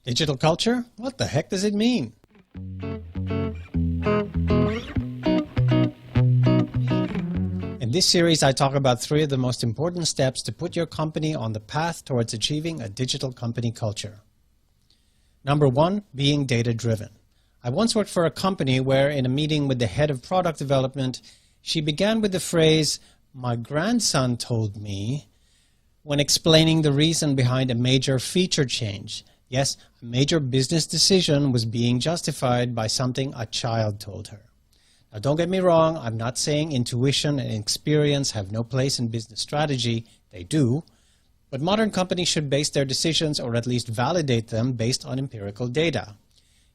Digital culture? What the heck does it mean? In this series, I talk about 3 of the most important steps to put your company on the path towards achieving a digital company culture. Number 1, being data-driven. I once worked for a company where, in a meeting with the head of product development, she began with the phrase, "My grandson told me," when explaining the reason behind a major feature change. Yes, a major business decision was being justified by something a child told her. Now, don't get me wrong, I'm not saying intuition and experience have no place in business strategy. They do. But modern companies should base their decisions, or at least validate them, based on empirical data.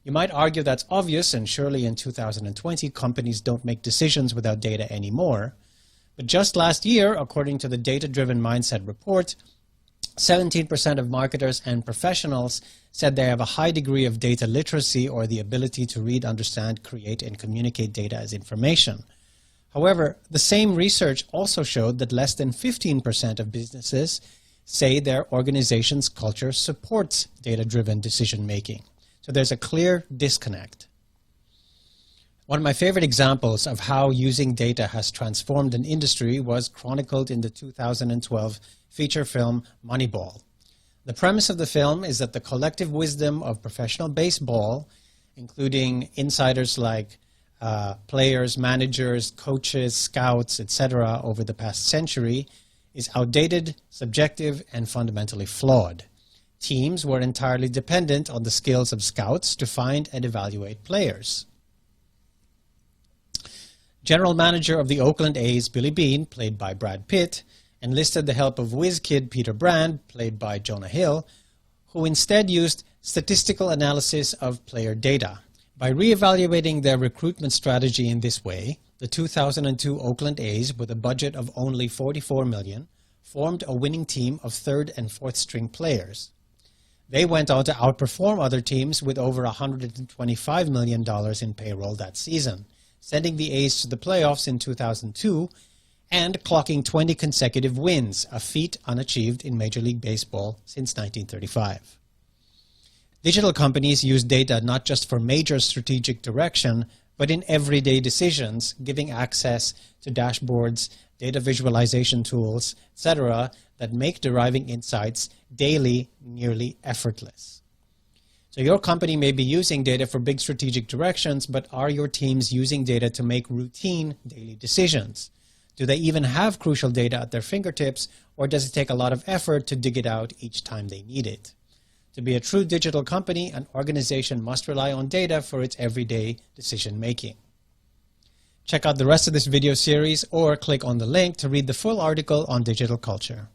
You might argue that's obvious, and surely in 2020 companies don't make decisions without data anymore. But just last year, according to the Data-Driven Mindset report, 17% of marketers and professionals said they have a high degree of data literacy, or the ability to read, understand, create, and communicate data as information. However, the same research also showed that less than 15% of businesses say their organization's culture supports data-driven decision-making. So there's a clear disconnect. One of my favorite examples of how using data has transformed an industry was chronicled in the 2012 feature film Moneyball. The premise of the film is that the collective wisdom of professional baseball, including insiders like players, managers, coaches, scouts, etc., over the past century, is outdated, subjective, and fundamentally flawed. Teams were entirely dependent on the skills of scouts to find and evaluate players. General manager of the Oakland A's, Billy Beane, played by Brad Pitt, enlisted the help of whiz kid Peter Brand, played by Jonah Hill, who instead used statistical analysis of player data. By reevaluating their recruitment strategy in this way, the 2002 Oakland A's, with a budget of only $44 million, formed a winning team of 3rd and 4th string players. They went on to outperform other teams with over $125 million in payroll that season, sending the A's to the playoffs in 2002 and clocking 20 consecutive wins, a feat unachieved in Major League Baseball since 1935. Digital companies use data not just for major strategic direction, but in everyday decisions, giving access to dashboards, data visualization tools, etc., that make deriving insights daily nearly effortless. So your company may be using data for big strategic directions, but are your teams using data to make routine daily decisions? Do they even have crucial data at their fingertips, or does it take a lot of effort to dig it out each time they need it? To be a true digital company, an organization must rely on data for its everyday decision making. Check out the rest of this video series or click on the link to read the full article on digital culture.